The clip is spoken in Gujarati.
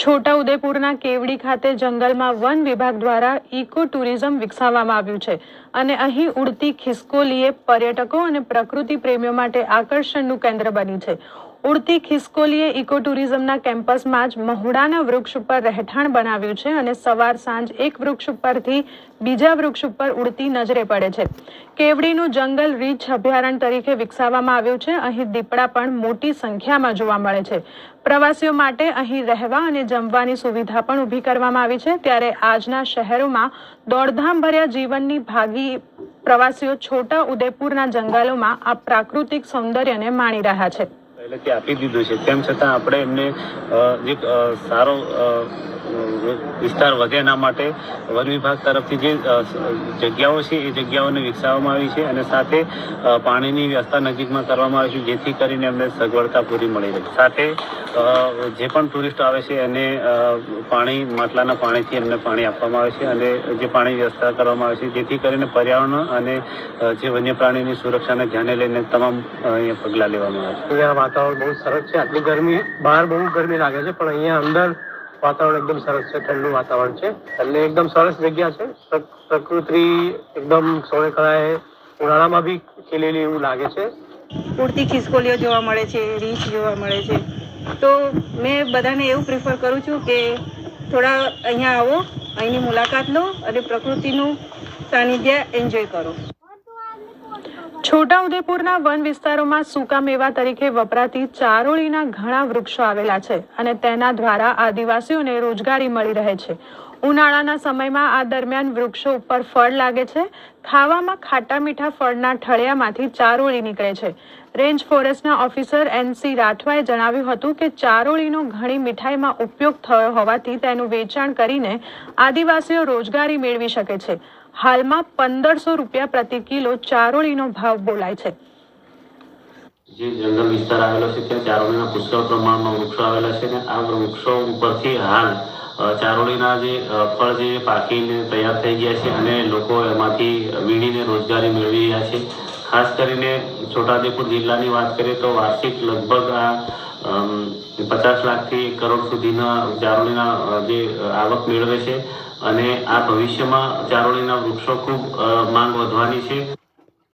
છોટાઉદેપુરના કેવડી ખાતે જંગલમાં વન વિભાગ દ્વારા ઇકો ટુરિઝમ વિકસાવવામાં આવ્યું છે અને અહીં ઉડતી ખિસકોલીએ પર્યટકો અને પ્રકૃતિ પ્રેમીઓ માટે આકર્ષણનું કેન્દ્ર બની છે. ઉડતી ખિસકોલીએ ઇકો ટુરિઝમના કેમ્પસમાં જ મહુડાના વૃક્ષ ઉપર રહેઠાણ બનાવ્યું છે અને સવાર સાંજ એક વૃક્ષ ઉપરથી બીજા વૃક્ષ ઉપર ઉડતી નજરે પડે છે. કેવડીનું જંગલ રીંછ અભયારણ્ય તરીકે વિકસાવવામાં આવ્યું છે. અહીં દીપડા પણ મોટી સંખ્યામાં જોવા મળે છે. પ્રવાસીઓ માટે અહીં રહેવા અને જમવાની સુવિધા પણ ઊભી કરવામાં આવી છે. ત્યારે આજના શહેરોમાં દોડધામ ભર્યા જીવનની ભાગી પ્રવાસીઓ છોટા ઉદેપુરના જંગલોમાં આ પ્રાકૃતિક સૌંદર્યને માણી રહ્યા છે. પહેલેથી આપી દીધું છે, તેમ છતાં આપણે એમને એક સારો વિસ્તાર વધે એના માટે વન વિભાગ તરફથી જે જગ્યાઓ છે એ જગ્યાઓને વિકસાવવામાં આવી છે અને સાથે પાણીની વ્યવસ્થા નજીકમાં કરવામાં આવી છે, જેથી કરીને એમને સગવડતા પૂરી મળી રહે. સાથે જે પણ ટુરિસ્ટો આવે છે એને પાણી માટલાના પાણીથી એમને પાણી આપવામાં આવે છે અને જે પાણી વ્યવસ્થા કરવામાં આવે છે, જેથી કરીને પર્યાવરણ અને જે વન્ય પ્રાણીની સુરક્ષાને ધ્યાને લઈને તમામ અહીંયા પગલાં લેવામાં આવે છે. અહીંયા વાતાવરણ બહુ સરસ છે. આટલી ગરમી, બહાર બહુ ગરમી લાગે છે, પણ અહીંયા અંદર વાતાવરણ એકદમ સરસ છે, ઠંડુ વાતાવરણ છે એટલે એકદમ સરસ જગ્યા છે. પ્રકૃતિ એકદમ સોળે કળાએ ઉનાળામાં બી ખીલેલી એવું લાગે છે. ઉડતી ખિસકોલીઓ જોવા મળે છે, રીંછ જોવા મળે છે. તો મેં બધાને એવું પ્રિફર કરું છું કે થોડા અહીંયા આવો, અહીંની મુલાકાત લો અને પ્રકૃતિનું સાનિધ્ય એન્જોય કરો. છોટાઉદેપુરના વન વિસ્તારોમાં સૂકા મેવા તરીકે વપરાતી ચારોળીના ઘણા વૃક્ષો આવેલા છે અને તેના દ્વારા આદિવાસીઓને રોજગારી મળી રહે છે. ઉનાળાના સમયમાં આ દરમિયાન વૃક્ષો ઉપર ફળ લાગે છે. ખાવામાં ખાટા મીઠા ફળના ઠળિયામાંથી ચારોળી નીકળે છે. રેન્જ ફોરેસ્ટના ઓફિસર NC રાઠવાએ જણાવ્યું હતું કે ચારોળીનો ઘણી મીઠાઈમાં ઉપયોગ થયો હોવાથી તેનું વેચાણ કરીને આદિવાસીઓ રોજગારી મેળવી શકે છે. હાલમાં 1500 રૂપિયા પ્રતિ કિલો ચારોળીનો ભાવ બોલાય છે. જે જંગલ વિસ્તાર આવેલો છે ત્યાં ચારોળીના પુષ્કળ પ્રમાણમાં વૃક્ષો આવેલા છે અને આ વૃક્ષો ઉપરથી હાલ ચારોળીના જે ફળ જે પાકીને તૈયાર થઈ ગયા છે અને લોકો એમાંથી વીણીને રોજગારી મેળવી રહ્યા છે. ખાસ કરીને છોટાઉદેપુર જિલ્લાની વાત કરીએ તો વાર્ષિક લગભગ આ 50 લાખથી 1 કરોડ સુધીના ચારોળીના જે આવક મેળવે છે અને આ ભવિષ્યમાં ચારોળીના વૃક્ષો ખૂબ માંગ વધવાની છે.